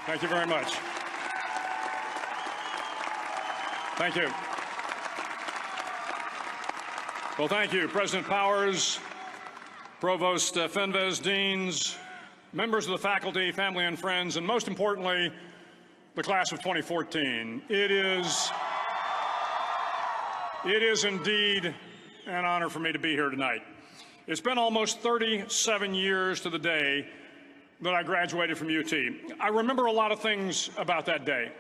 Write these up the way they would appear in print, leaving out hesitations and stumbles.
Thank you very much. Thank you. Well, thank you, President Powers, Provost Fenves, deans, members of the faculty, family and friends, and most importantly, the class of 2014. It is indeed an honor for me to be here tonight. It's been almost 37 years to the day that I graduated from UT. I remember a lot of things about that day.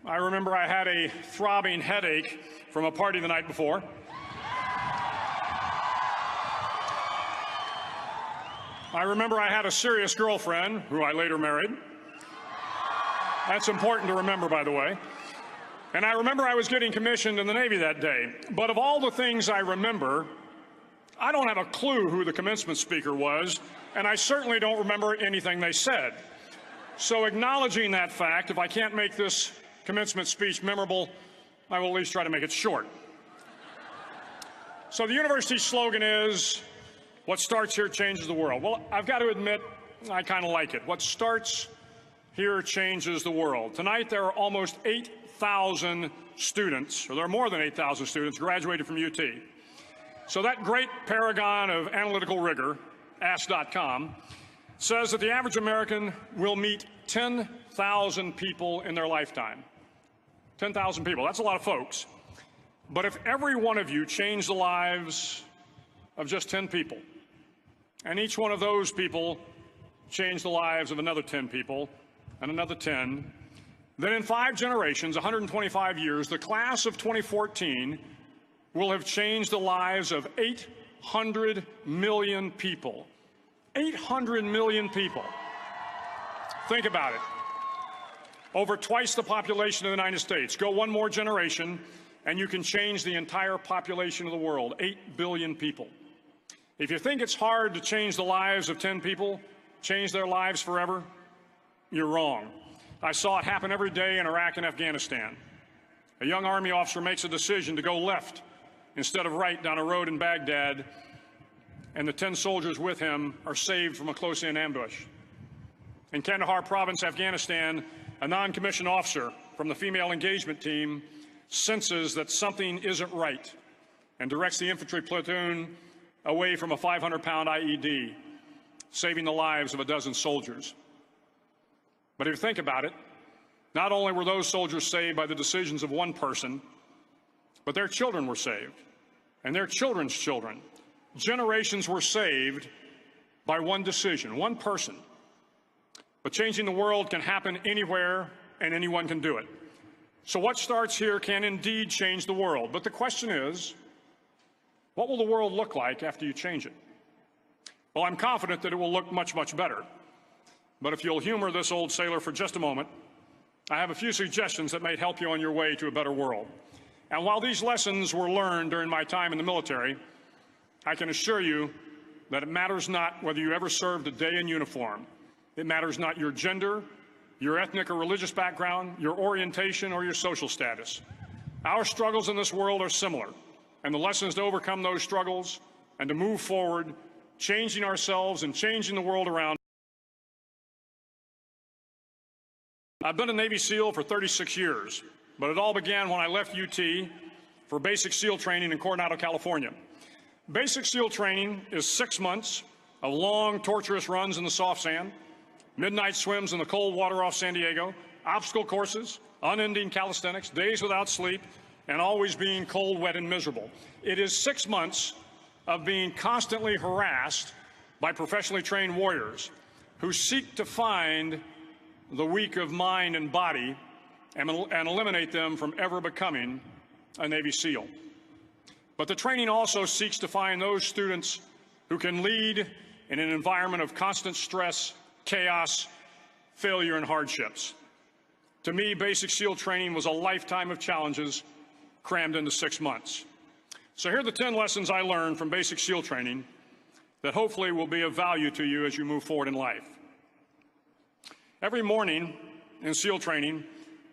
I remember I had a throbbing headache from a party the night before. I remember I had a serious girlfriend, who I later married. That's important to remember, by the way. And I remember I was getting commissioned in the Navy that day. But of all the things I remember, I don't have a clue who the commencement speaker was, and I certainly don't remember anything they said. So acknowledging that fact, if I can't make this commencement speech memorable, I will at least try to make it short. So the university's slogan is, what starts here changes the world. Well, I've got to admit, I kind of like it. What starts here changes the world. Tonight, there are almost 8,000 students, or there are more than 8,000 students graduated from UT. So that great paragon of analytical rigor, Ask.com, says that the average American will meet 10,000 people in their lifetime. 10,000 people, that's a lot of folks. But if every one of you changed the lives of just 10 people, and each one of those people changed the lives of another 10 people, and another 10, then in 5 generations, 125 years, the class of 2014 will have changed the lives of 800 million people. 800 million people. Think about it. Over twice the population of the United States. Go one more generation, and you can change the entire population of the world, 8 billion people. If you think it's hard to change the lives of 10 people, change their lives forever, you're wrong. I saw it happen every day in Iraq and Afghanistan. A young Army officer makes a decision to go left instead of right down a road in Baghdad, and the 10 soldiers with him are saved from a close-in ambush. In Kandahar province, Afghanistan, a non-commissioned officer from the female engagement team senses that something isn't right and directs the infantry platoon away from a 500-pound IED, saving the lives of a dozen soldiers. But if you think about it, not only were those soldiers saved by the decisions of one person, but their children were saved, and their children's children. Generations were saved by one decision, one person. But changing the world can happen anywhere, and anyone can do it. So what starts here can indeed change the world. But the question is, what will the world look like after you change it? Well, I'm confident that it will look much, much better. But if you'll humor this old sailor for just a moment, I have a few suggestions that may help you on your way to a better world. And while these lessons were learned during my time in the military, I can assure you that it matters not whether you ever served a day in uniform. It matters not your gender, your ethnic or religious background, your orientation, or your social status. Our struggles in this world are similar, and the lessons to overcome those struggles and to move forward, changing ourselves and changing the world around. I've been a Navy SEAL for 36 years, but it all began when I left UT for basic SEAL training in Coronado, California. Basic SEAL training is 6 months of long, torturous runs in the soft sand, midnight swims in the cold water off San Diego, obstacle courses, unending calisthenics, days without sleep, and always being cold, wet, and miserable. It is 6 months of being constantly harassed by professionally trained warriors who seek to find the weak of mind and body and eliminate them from ever becoming a Navy SEAL. But the training also seeks to find those students who can lead in an environment of constant stress, chaos, failure, and hardships. To me, basic SEAL training was a lifetime of challenges crammed into 6 months. So here are the 10 lessons I learned from basic SEAL training that hopefully will be of value to you as you move forward in life. Every morning in SEAL training,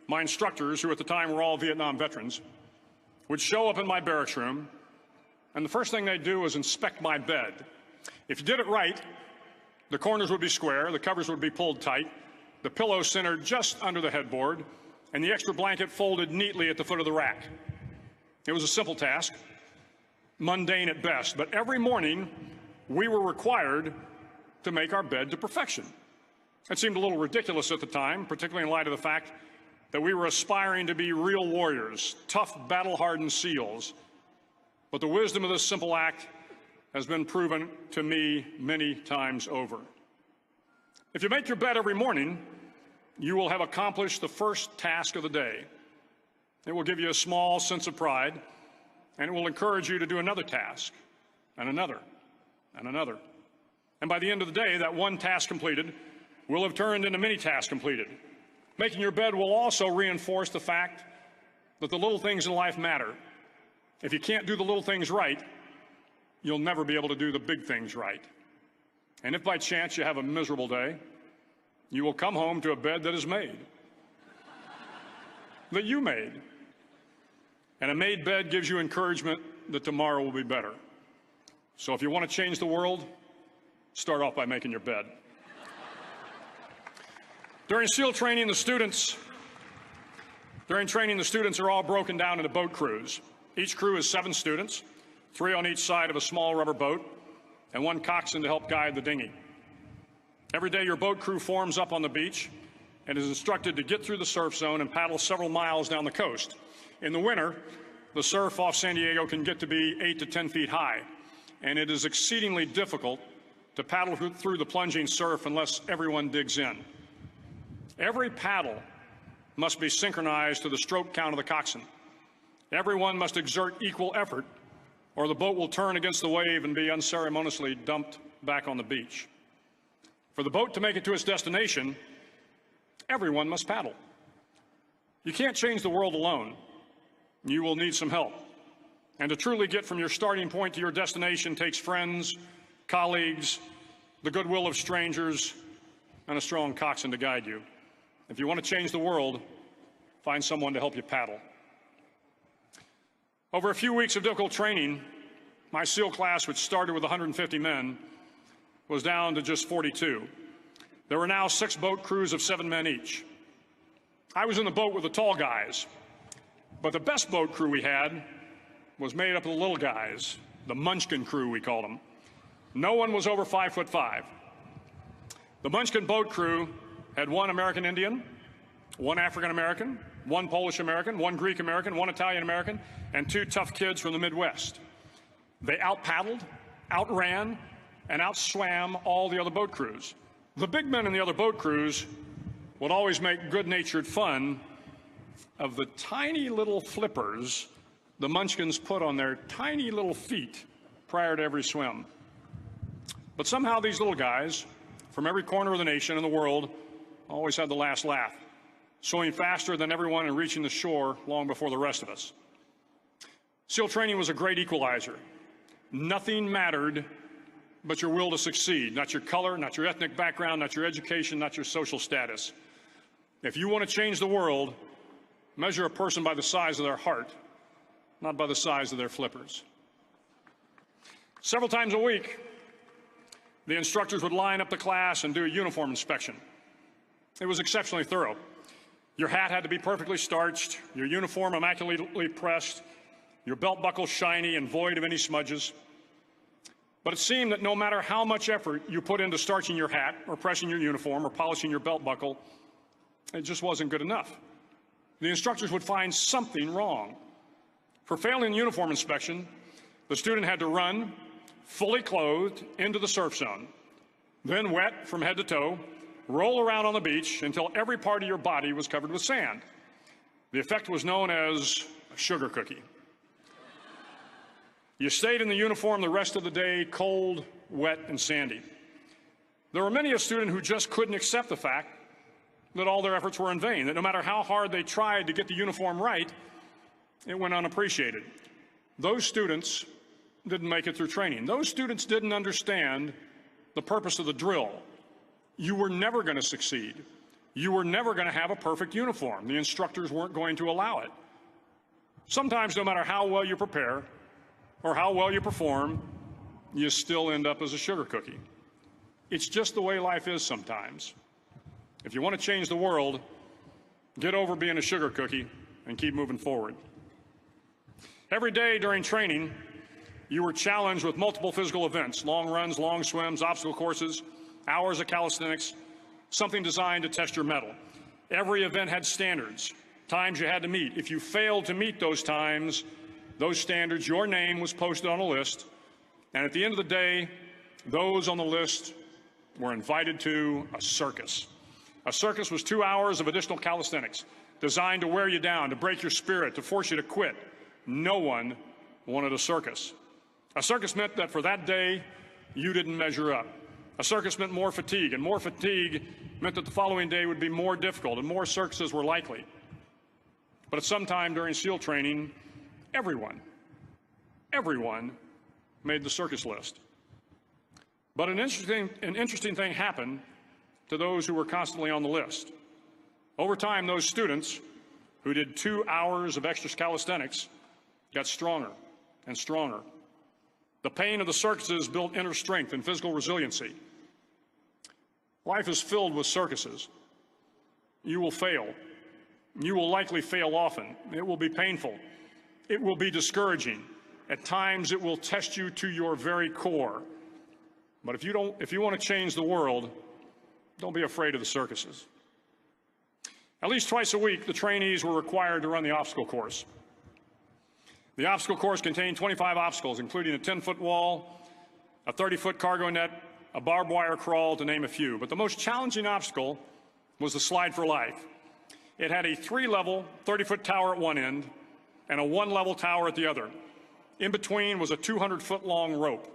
my instructors, who at the time were all Vietnam veterans, would show up in my barracks room, and the first thing they'd do was inspect my bed. If you did it right, the corners would be square, the covers would be pulled tight, the pillow centered just under the headboard, and the extra blanket folded neatly at the foot of the rack. It was a simple task, mundane at best, but every morning we were required to make our bed to perfection. It seemed a little ridiculous at the time, particularly in light of the fact that we were aspiring to be real warriors, tough, battle-hardened SEALs. But the wisdom of this simple act has been proven to me many times over. If you make your bed every morning, you will have accomplished the first task of the day. It will give you a small sense of pride, and it will encourage you to do another task, and another, and another. And by the end of the day, that one task completed will have turned into many tasks completed. Making your bed will also reinforce the fact that the little things in life matter. If you can't do the little things right, you'll never be able to do the big things right. And if by chance you have a miserable day, you will come home to a bed that is made, that you made. And a made bed gives you encouragement that tomorrow will be better. So if you want to change the world, start off by making your bed. During SEAL training, the students are all broken down into boat crews. Each crew is 7 students, 3 on each side of a small rubber boat, and 1 coxswain to help guide the dinghy. Every day, your boat crew forms up on the beach and is instructed to get through the surf zone and paddle several miles down the coast. In the winter, the surf off San Diego can get to be 8 to 10 feet high, and it is exceedingly difficult to paddle through the plunging surf unless everyone digs in. Every paddle must be synchronized to the stroke count of the coxswain. Everyone must exert equal effort, or the boat will turn against the wave and be unceremoniously dumped back on the beach. For the boat to make it to its destination, everyone must paddle. You can't change the world alone. You will need some help. And to truly get from your starting point to your destination takes friends, colleagues, the goodwill of strangers, and a strong coxswain to guide you. If you want to change the world, find someone to help you paddle. Over a few weeks of difficult training, my SEAL class, which started with 150 men, was down to just 42. There were now 6 boat crews of 7 men each. I was in the boat with the tall guys, but the best boat crew we had was made up of the little guys, the Munchkin crew, we called them. No one was over 5'5". The Munchkin boat crew had 1 American Indian, 1 African American, 1 Polish American, 1 Greek American, 1 Italian American, and 2 tough kids from the Midwest. They out-paddled, outran, and outswam all the other boat crews. The big men in the other boat crews would always make good-natured fun of the tiny little flippers the Munchkins put on their tiny little feet prior to every swim. But somehow these little guys from every corner of the nation and the world always had the last laugh, swimming faster than everyone and reaching the shore long before the rest of us. SEAL training was a great equalizer. Nothing mattered but your will to succeed, not your color, not your ethnic background, not your education, not your social status. If you want to change the world, measure a person by the size of their heart, not by the size of their flippers. Several times a week, the instructors would line up the class and do a uniform inspection. It was exceptionally thorough. Your hat had to be perfectly starched, your uniform immaculately pressed, your belt buckle shiny and void of any smudges. But it seemed that no matter how much effort you put into starching your hat or pressing your uniform or polishing your belt buckle, it just wasn't good enough. The instructors would find something wrong. For failing the uniform inspection, the student had to run, fully clothed, into the surf zone, then wet from head to toe, roll around on the beach until every part of your body was covered with sand. The effect was known as a sugar cookie. You stayed in the uniform the rest of the day, cold, wet, and sandy. There were many a student who just couldn't accept the fact that all their efforts were in vain, that no matter how hard they tried to get the uniform right, it went unappreciated. Those students didn't make it through training. Those students didn't understand the purpose of the drill. You were never going to succeed. You were never going to have a perfect uniform. The instructors weren't going to allow it. Sometimes, no matter how well you prepare or how well you perform, you still end up as a sugar cookie. It's just the way life is sometimes. If you want to change the world, get over being a sugar cookie and keep moving forward. Every day during training, you were challenged with multiple physical events: long runs, long swims, obstacle courses, hours of calisthenics, something designed to test your mettle. Every event had standards, times you had to meet. If you failed to meet those times, those standards, your name was posted on a list, and at the end of the day, those on the list were invited to a circus. A circus was 2 hours of additional calisthenics, designed to wear you down, to break your spirit, to force you to quit. No one wanted a circus. A circus meant that for that day, you didn't measure up. A circus meant more fatigue, and more fatigue meant that the following day would be more difficult, and more circuses were likely. But at some time during SEAL training, everyone made the circus list. But an interesting thing happened to those who were constantly on the list. Over time, those students who did 2 hours of extra calisthenics got stronger and stronger. The pain of the circuses built inner strength and physical resiliency. Life is filled with circuses. You will fail. You will likely fail often. It will be painful. It will be discouraging. At times, it will test you to your very core. But if you want to change the world, don't be afraid of the circuses. At least twice a week, the trainees were required to run the obstacle course. The obstacle course contained 25 obstacles, including a 10-foot wall, a 30-foot cargo net, a barbed wire crawl, to name a few. But the most challenging obstacle was the slide for life. It had a 3-level, 30-foot tower at one end and a 1-level tower at the other. In between was a 200-foot-long rope.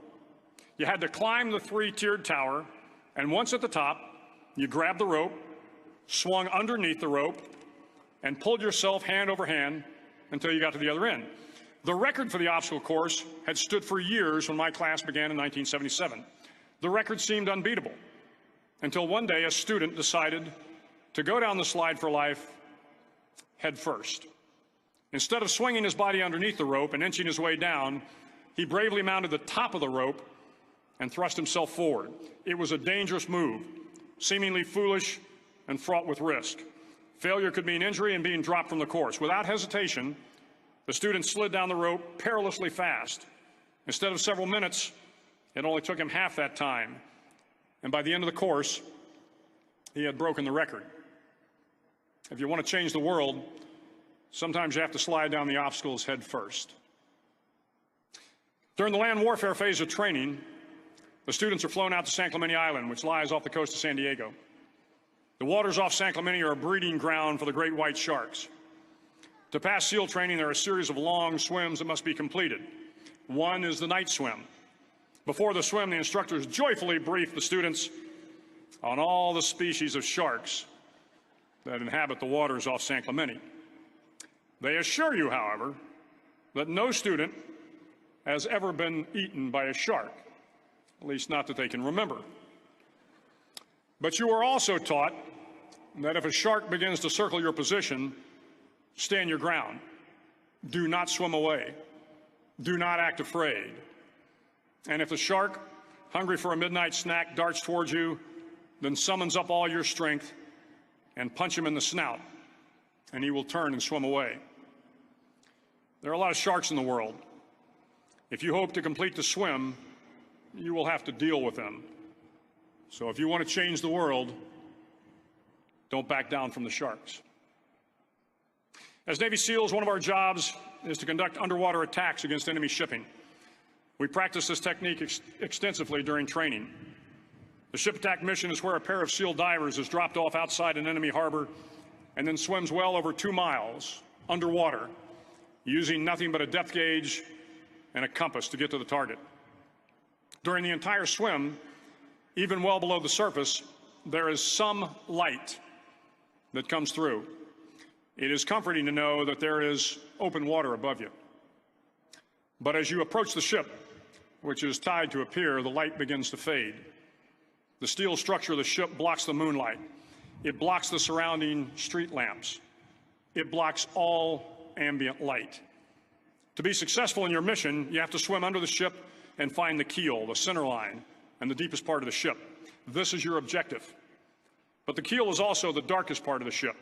You had to climb the 3-tiered tower, and once at the top, you grabbed the rope, swung underneath the rope, and pulled yourself hand over hand until you got to the other end. The record for the obstacle course had stood for years when my class began in 1977. The record seemed unbeatable until one day a student decided to go down the slide for life head first. Instead of swinging his body underneath the rope and inching his way down, he bravely mounted the top of the rope and thrust himself forward. It was a dangerous move, seemingly foolish and fraught with risk. Failure could mean injury and being dropped from the course. Without hesitation, the student slid down the rope perilously fast. Instead of several minutes, it only took him half that time. And by the end of the course, he had broken the record. If you want to change the world, sometimes you have to slide down the obstacles head first. During the land warfare phase of training, the students are flown out to San Clemente Island, which lies off the coast of San Diego. The waters off San Clemente are a breeding ground for the great white sharks. To pass SEAL training, there are a series of long swims that must be completed. One is the night swim. Before the swim, the instructors joyfully brief the students on all the species of sharks that inhabit the waters off San Clemente. They assure you, however, that no student has ever been eaten by a shark, at least not that they can remember. But you are also taught that if a shark begins to circle your position, stand your ground. Do not swim away. Do not act afraid. And if the shark, hungry for a midnight snack, darts towards you, then summons up all your strength and punch him in the snout, and he will turn and swim away. There are a lot of sharks in the world. If you hope to complete the swim, you will have to deal with them. So if you want to change the world, don't back down from the sharks. As Navy SEALs, one of our jobs is to conduct underwater attacks against enemy shipping. We practice this technique extensively during training. The ship attack mission is where a pair of SEAL divers is dropped off outside an enemy harbor and then swims well over 2 miles underwater, using nothing but a depth gauge and a compass to get to the target. During the entire swim, even well below the surface, there is some light that comes through. It is comforting to know that there is open water above you. But as you approach the ship, which is tied to a pier, the light begins to fade. The steel structure of the ship blocks the moonlight. It blocks the surrounding street lamps. It blocks all ambient light. To be successful in your mission, you have to swim under the ship and find the keel, the center line, and the deepest part of the ship. This is your objective. But the keel is also the darkest part of the ship,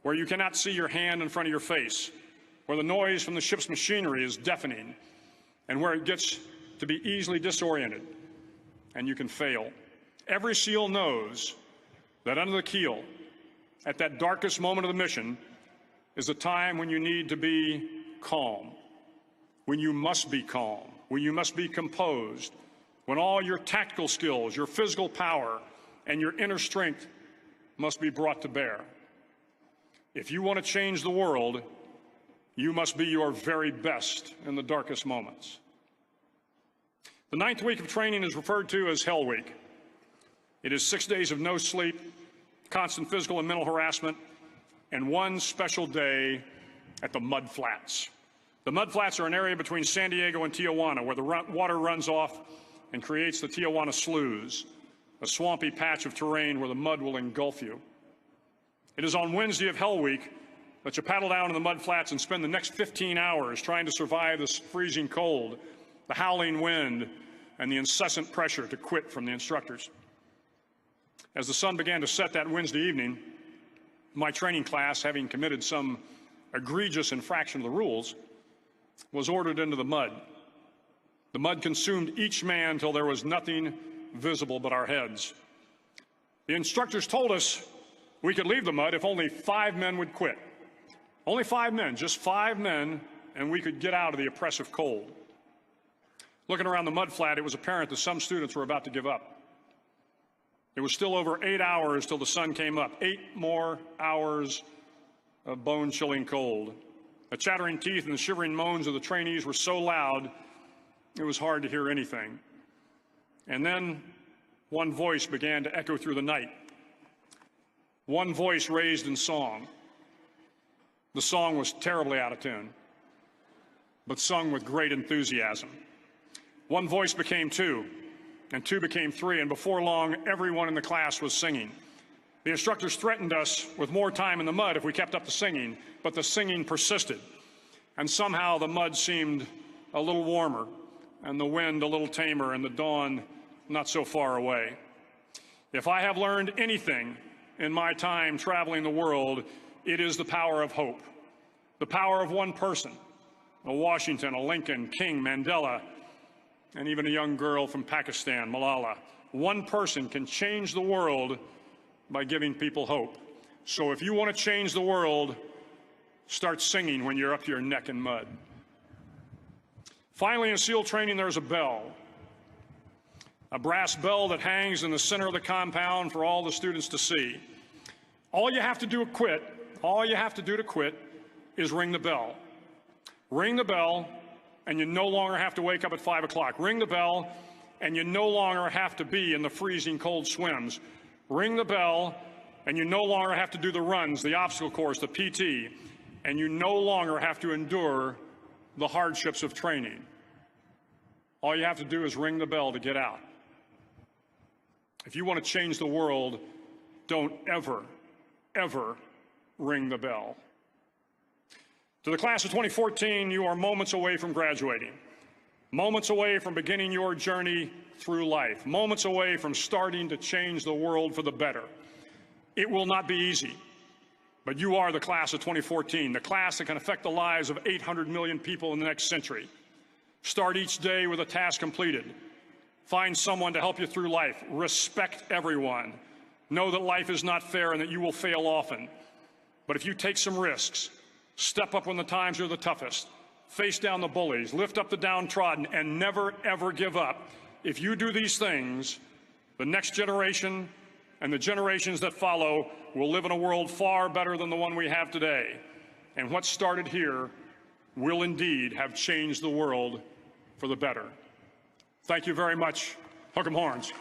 where you cannot see your hand in front of your face, where the noise from the ship's machinery is deafening, and where it gets to be easily disoriented, and you can fail. Every SEAL knows that under the keel, at that darkest moment of the mission, is a time when you need to be calm, when you must be calm, when you must be composed, when all your tactical skills, your physical power, and your inner strength must be brought to bear. If you want to change the world, you must be your very best in the darkest moments. The 9th week of training is referred to as Hell Week. It is 6 days of no sleep, constant physical and mental harassment, and one special day at the Mud Flats. The Mud Flats are an area between San Diego and Tijuana where the water runs off and creates the Tijuana Sloughs, a swampy patch of terrain where the mud will engulf you. It is on Wednesday of Hell Week that you paddle down in the Mud Flats and spend the next 15 hours trying to survive this freezing cold, the howling wind, and the incessant pressure to quit from the instructors. As the sun began to set that Wednesday evening, my training class, having committed some egregious infraction of the rules, was ordered into the mud. The mud consumed each man till there was nothing visible but our heads. The instructors told us we could leave the mud if only 5 men would quit. Only 5 men, just 5 men, and we could get out of the oppressive cold. Looking around the mud flat, it was apparent that some students were about to give up. It was still over 8 hours till the sun came up. 8 more hours of bone-chilling cold. The chattering teeth and the shivering moans of the trainees were so loud, it was hard to hear anything. And then one voice began to echo through the night. One voice raised in song. The song was terribly out of tune, but sung with great enthusiasm. One voice became 2, and 2 became 3, and before long, everyone in the class was singing. The instructors threatened us with more time in the mud if we kept up the singing, but the singing persisted. And somehow the mud seemed a little warmer, and the wind a little tamer, and the dawn not so far away. If I have learned anything in my time traveling the world, it is the power of hope. The power of one person, a Washington, a Lincoln, King, Mandela, and even a young girl from Pakistan, Malala. One person can change the world by giving people hope. So if you want to change the world, start singing when you're up to your neck in mud. Finally, in SEAL training, there's a bell. A brass bell that hangs in the center of the compound for all the students to see. All you have to do to quit is ring the bell. Ring the bell, and you no longer have to wake up at 5 o'clock. Ring the bell, and you no longer have to be in the freezing cold swims. Ring the bell, and you no longer have to do the runs, the obstacle course, the PT, and you no longer have to endure the hardships of training. All you have to do is ring the bell to get out. If you want to change the world, don't ever, ever ring the bell. To the class of 2014, you are moments away from graduating, moments away from beginning your journey through life, moments away from starting to change the world for the better. It will not be easy, but you are the class of 2014, the class that can affect the lives of 800 million people in the next century. Start each day with a task completed. Find someone to help you through life. Respect everyone. Know that life is not fair and that you will fail often. But if you take some risks, step up when the times are the toughest, face down the bullies, lift up the downtrodden, and never, ever give up. If you do these things, the next generation and the generations that follow will live in a world far better than the one we have today. And what started here will indeed have changed the world for the better. Thank you very much. Hook 'em horns.